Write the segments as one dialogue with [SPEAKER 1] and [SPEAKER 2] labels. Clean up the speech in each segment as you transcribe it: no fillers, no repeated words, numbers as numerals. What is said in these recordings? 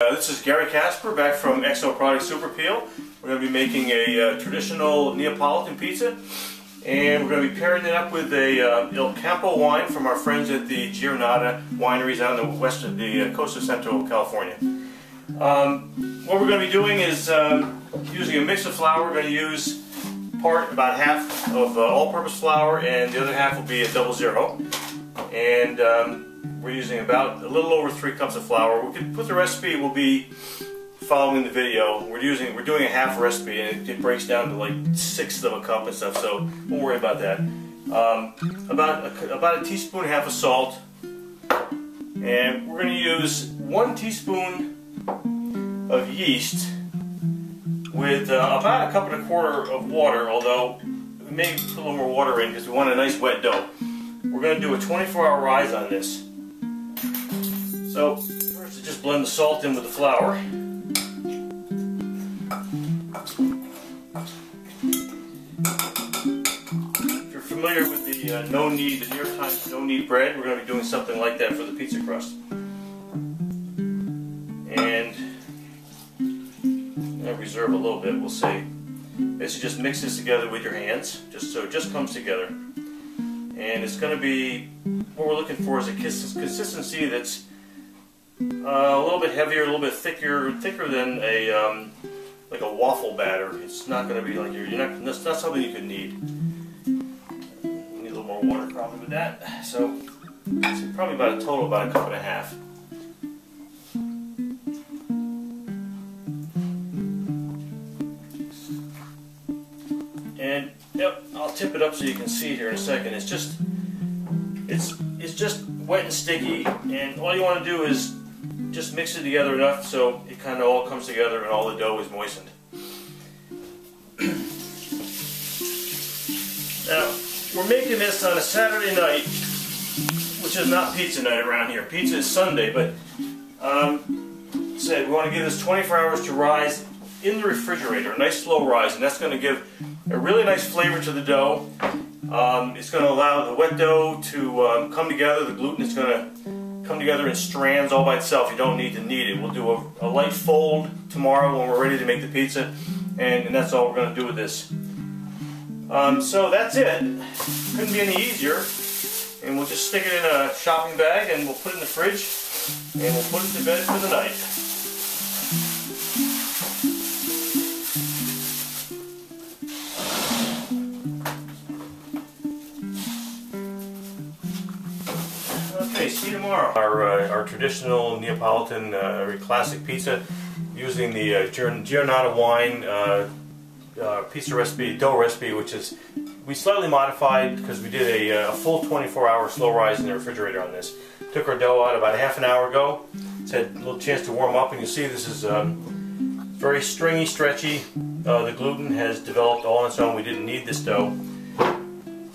[SPEAKER 1] This is Casper back from Super Peel. We're going to be making a traditional Neapolitan pizza, and we're going to be pairing it up with a Il Campo wine from our friends at the Giornata wineries out on the west of the coast of Central California. What we're going to be doing is using a mix of flour. We're going to use about half of all-purpose flour, and the other half will be a 00. And we're using about a little over 3 cups of flour. We could put the recipe will be following the video. We're doing a half recipe, and it breaks down to like 1/6 of a cup and stuff. So don't worry about that. About a teaspoon and a half of salt, and we're going to use 1 teaspoon of yeast with about 1.25 cups of water. Although we may put a little more water in because we want a nice wet dough. We're going to do a 24-hour rise on this. So first, just blend the salt in with the flour. If you're familiar with the the New York Times no-knead bread, we're going to be doing something like that for the pizza crust. And I'll reserve a little bit. We'll see. Basically, just mix this together with your hands, just so it just comes together. And it's going to be, what we're looking for is a consistency that's a little bit heavier, a little bit thicker than a like a waffle batter. It's not going to be like that's not something you could knead. You need a little more water probably with that. So it's probably about a total about 1.5 cups. And yep, I'll tip it up so you can see it here in a second. It's just wet and sticky, and all you want to do is just mix it together enough so it kind of all comes together and all the dough is moistened. Now, we're making this on a Saturday night, which is not pizza night around here. Pizza is Sunday, but we want to give this 24 hours to rise in the refrigerator, a nice slow rise, and that's going to give a really nice flavor to the dough. It's going to allow the wet dough to come together. The gluten is going to come together in strands all by itself. You don't need to knead it. We'll do a light fold tomorrow when we're ready to make the pizza, and that's all we're going to do with this. So that's it. Couldn't be any easier. And we'll just stick it in a shopping bag, and we'll put it in the fridge, and we'll put it to bed for the night. Okay, see you tomorrow. Our traditional Neapolitan classic pizza using the Giornata wine pizza recipe, dough recipe, which is we slightly modified because we did a full 24-hour slow rise in the refrigerator on this. Took our dough out about half an hour ago. It's had a little chance to warm up, and you see this is very stringy, stretchy. The gluten has developed all on its own. We didn't need this dough.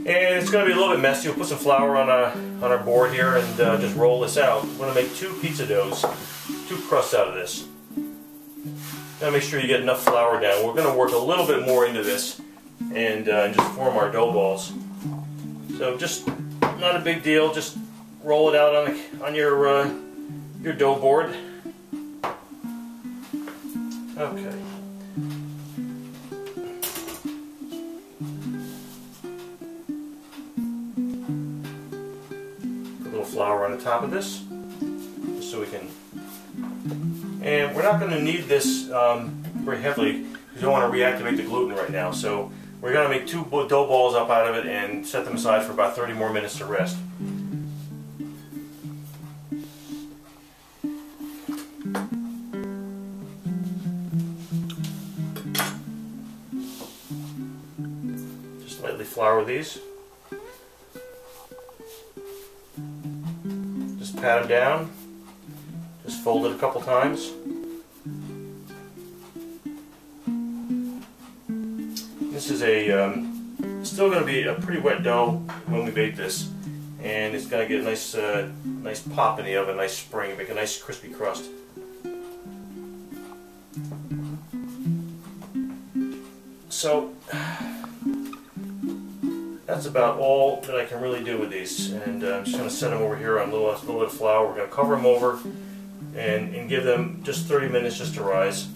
[SPEAKER 1] And it's going to be a little bit messy. We'll put some flour on our board here and just roll this out. We're going to make 2 pizza doughs, 2 crusts out of this. Gotta make sure you get enough flour down. We're going to work a little bit more into this and just form our dough balls. So just not a big deal. Just roll it out on your dough board. Okay. Flour on the top of this, just so we can. And we're not going to knead this very heavily because we don't want to reactivate the gluten right now. So we're going to make 2 dough balls up out of it and set them aside for about 30 more minutes to rest. Just lightly flour these. Pat them down, just fold it a couple times. This is still going to be a pretty wet dough when we bake this, and it's going to get a nice pop in the oven, nice spring, make a nice crispy crust. So that's about all that I can really do with these, and I'm just going to set them over here on a little bit of flour. We're going to cover them over and give them just 30 minutes just to rise.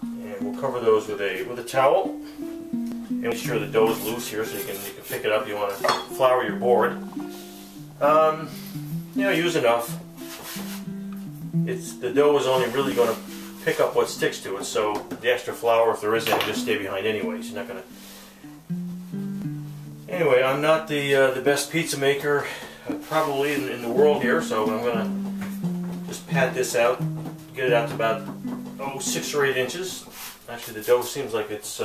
[SPEAKER 1] And we'll cover those with a towel. And make sure the dough is loose here so you can pick it up. You want to flour your board. You know, use enough. The dough is only really going to pick up what sticks to it, so the extra flour, if there is any, just stay behind anyways. You're not going to. Anyway, I'm not the best pizza maker probably in the world here, so I'm going to just pat this out, get it out to about 6 or 8 inches. Actually, the dough seems like it's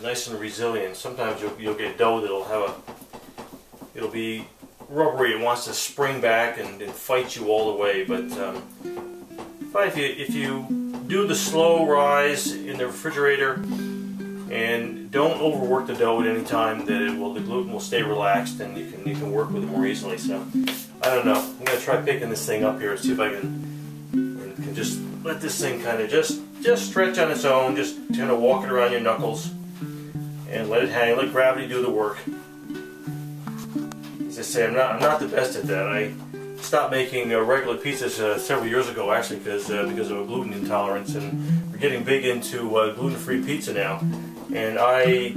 [SPEAKER 1] nice and resilient. Sometimes you'll get dough it'll be rubbery. It wants to spring back and fight you all the way. But if you do the slow rise in the refrigerator and don't overwork the dough at any time, the gluten will stay relaxed and you can work with it more easily. So I don't know. I'm gonna try picking this thing up here and see if I can just let this thing kind of just stretch on its own. Just kind of walk it around your knuckles and let it hang. Let gravity do the work. As I say, I'm not the best at that. I stopped making regular pizzas several years ago, actually, because of a gluten intolerance, and we're getting big into gluten-free pizza now. And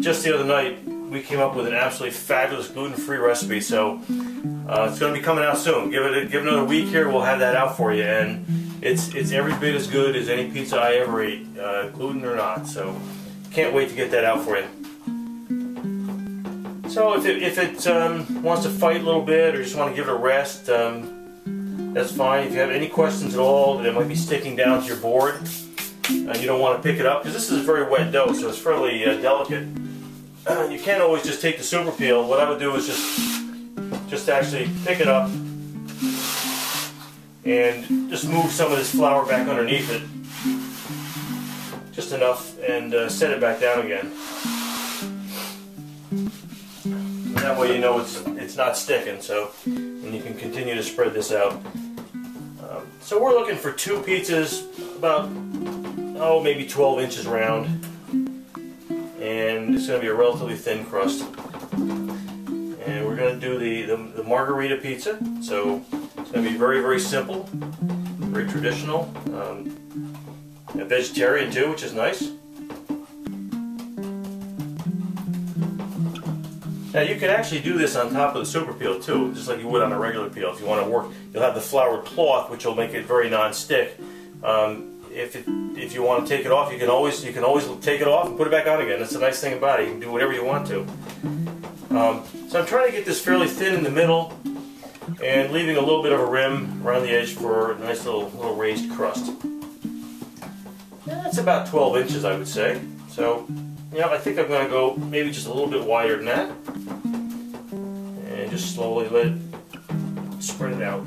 [SPEAKER 1] just the other night, we came up with an absolutely fabulous gluten-free recipe. So it's going to be coming out soon. Give it another week here. We'll have that out for you, and it's every bit as good as any pizza I ever ate, gluten or not. So can't wait to get that out for you. So if it wants to fight a little bit or just want to give it a rest, that's fine. If you have any questions at all that it might be sticking down to your board and you don't want to pick it up, because this is a very wet dough, so it's fairly delicate. You can't always just take the super peel. What I would do is just actually pick it up and just move some of this flour back underneath it, just enough, and set it back down again. That way you know it's not sticking, and you can continue to spread this out. So we're looking for 2 pizzas, about maybe 12 inches round, and it's going to be a relatively thin crust. And we're going to do the Margarita pizza. So it's going to be very, very simple, very traditional, a vegetarian too, which is nice. Now you can actually do this on top of the super peel too, just like you would on a regular peel. If you want to work, you'll have the floured cloth, which will make it very non-stick. If you want to take it off, you can always take it off and put it back on again. That's the nice thing about it. You can do whatever you want to. So I'm trying to get this fairly thin in the middle and leaving a little bit of a rim around the edge for a nice little raised crust. And that's about 12 inches, I would say. So. Yeah, I think I'm going to go maybe just a little bit wider than that, and just slowly let it spread it out.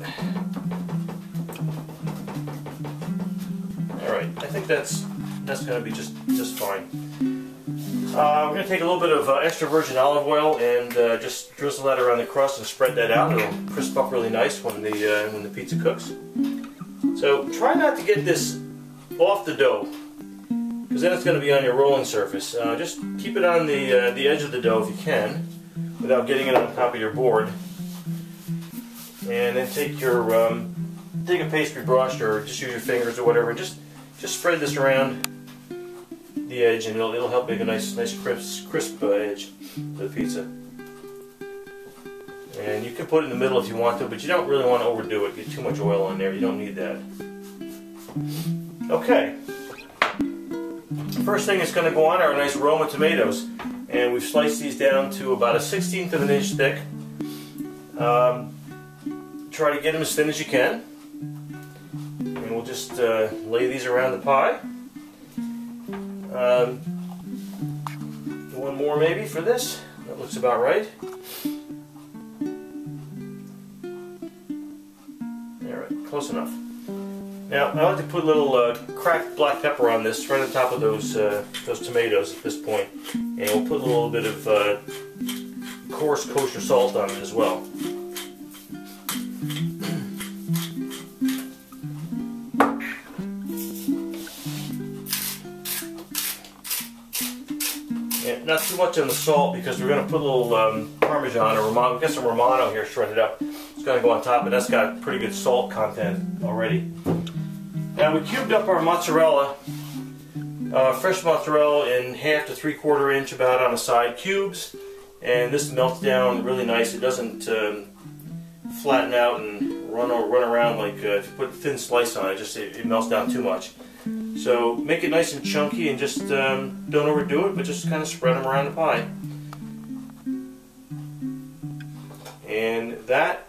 [SPEAKER 1] All right, I think that's going to be just fine. We're going to take a little bit of extra virgin olive oil and just drizzle that around the crust and spread that out. It'll crisp up really nice when the pizza cooks. So try not to get this off the dough, because then it's going to be on your rolling surface. Just keep it on the edge of the dough if you can, without getting it on top of your board. And then take a pastry brush or just use your fingers or whatever, and just spread this around the edge, and it'll help make a nice crisp edge to the pizza. And you can put it in the middle if you want to, but you don't really want to overdo it. Get too much oil on there. You don't need that. Okay. First thing that's going to go on are nice Roma tomatoes, and we've sliced these down to about a 1/16 of an inch thick. Try to get them as thin as you can, and we'll just lay these around the pie. One more maybe for this. That looks about right. Alright, close enough. Now, I like to put a little cracked black pepper on this right on top of those tomatoes at this point, and we'll put a little bit of coarse kosher salt on it as well. And not too so much on the salt because we're going to put a little Parmesan or Romano. We've got some Romano here shredded up. It's going to go on top, but that's got pretty good salt content already. Now we cubed up our mozzarella, fresh mozzarella in 1/2 to 3/4 inch about on the side cubes, and this melts down really nice. It doesn't flatten out and run around like if you put a thin slice on it. It melts down too much. So make it nice and chunky and just don't overdo it, but just kind of spread them around the pie. And that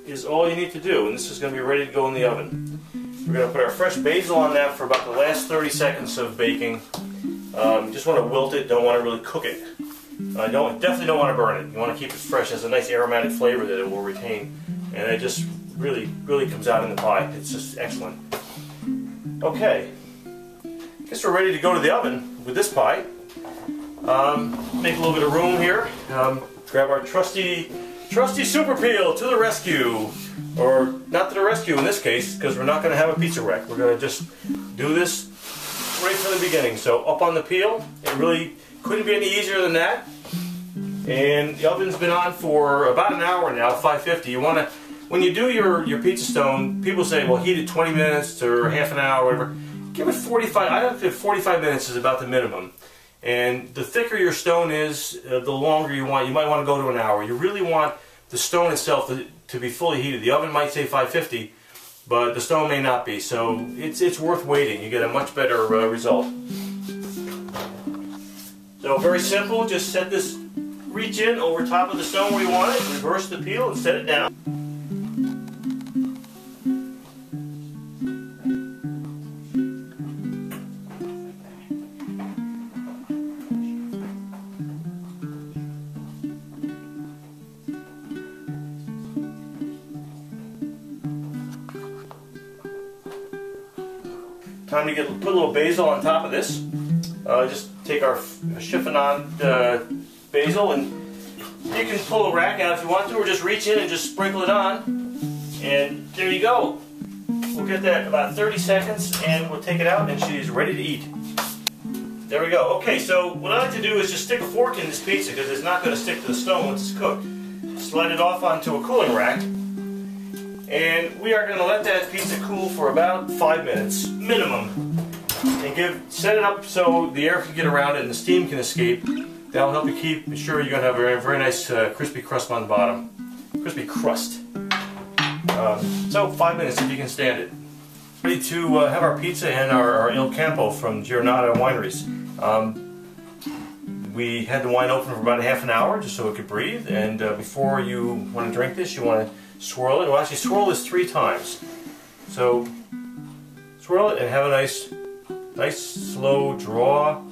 [SPEAKER 1] is all you need to do, and this is going to be ready to go in the oven. We're going to put our fresh basil on that for about the last 30 seconds of baking. Just want to wilt it, don't want to really cook it. Definitely don't want to burn it. You want to keep it fresh. It has a nice aromatic flavor that it will retain, and it just really comes out in the pie. It's just excellent. Okay, guess we're ready to go to the oven with this pie. Make a little bit of room here. Grab our trusty Super Peel to the rescue. Or not to the rescue in this case, because we're not going to have a pizza wreck. We're going to just do this right from the beginning. So up on the peel, it really couldn't be any easier than that. And the oven's been on for about an hour now, 550. You want to, when you do your pizza stone, people say, well, heat it 20 minutes or half an hour, whatever. Give it 45. I think 45 minutes is about the minimum. And the thicker your stone is, the longer you want. You might want to go to an hour. You really want the stone itself to be fully heated. The oven might say 550, but the stone may not be. So it's worth waiting. You get a much better result. So very simple. Just set this, reach in over top of the stone where you want it, reverse the peel and set it down. Time to put a little basil on top of this. Just take our chiffonade basil, and you can pull a rack out if you want to, or just reach in and just sprinkle it on. And there you go. We'll get that about 30 seconds, and we'll take it out, and she's ready to eat. There we go. Okay, so what I like to do is just stick a fork in this pizza because it's not going to stick to the stone once it's cooked. Slide it off onto a cooling rack. And we are going to let that pizza cool for about 5 minutes, minimum. And set it up so the air can get around it and the steam can escape. That'll help you keep sure you're going to have a very nice crispy crust on the bottom. Crispy crust. So 5 minutes if you can stand it. Ready to have our pizza and our Il Campo from Giornata Wineries. We had the wine open for about half an hour just so it could breathe. And before you want to drink this, you want to swirl it. Well, actually, swirl this 3 times. So, swirl it and have a nice slow draw.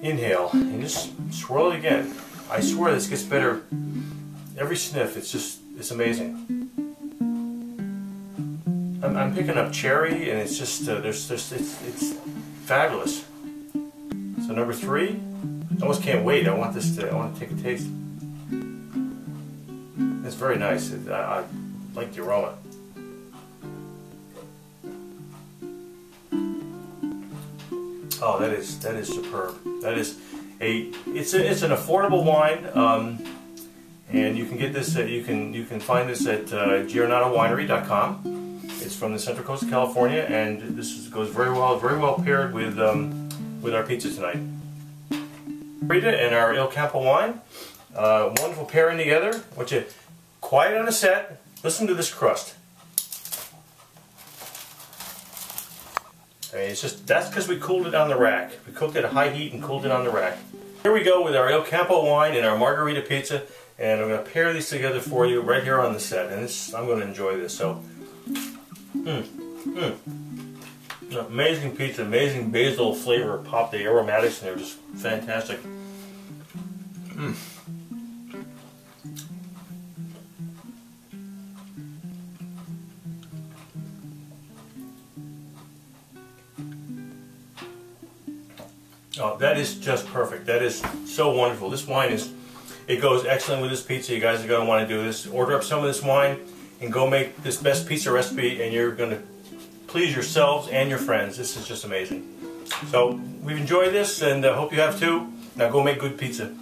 [SPEAKER 1] Inhale and just swirl it again. I swear this gets better every sniff. It's amazing. I'm picking up cherry, and it's just it's fabulous. So number 3. I almost can't wait. I want to take a taste. It's very nice. I like the aroma. Oh, that is superb. That is it's an affordable wine, and you can get this. You can find this at giornatawinery.com. It's from the Central Coast of California, and this goes very well paired with our pizza tonight. Margarita and our Il Campo wine, wonderful pairing together. What you quiet on the set. Listen to this crust. I mean, that's because we cooled it on the rack. We cooked it at high heat and cooled it on the rack. Here we go with our Il Campo wine and our Margarita pizza, and I'm going to pair these together for you right here on the set. And I'm going to enjoy this. So, amazing pizza, amazing basil flavor pop. The aromatics in there are just fantastic. Oh, that is just perfect. That is so wonderful. This wine it goes excellent with this pizza. You guys are going to want to do this. Order up some of this wine and go make this best pizza recipe, and you're going to please yourselves and your friends. This is just amazing. So we've enjoyed this, and hope you have too. Now go make good pizza.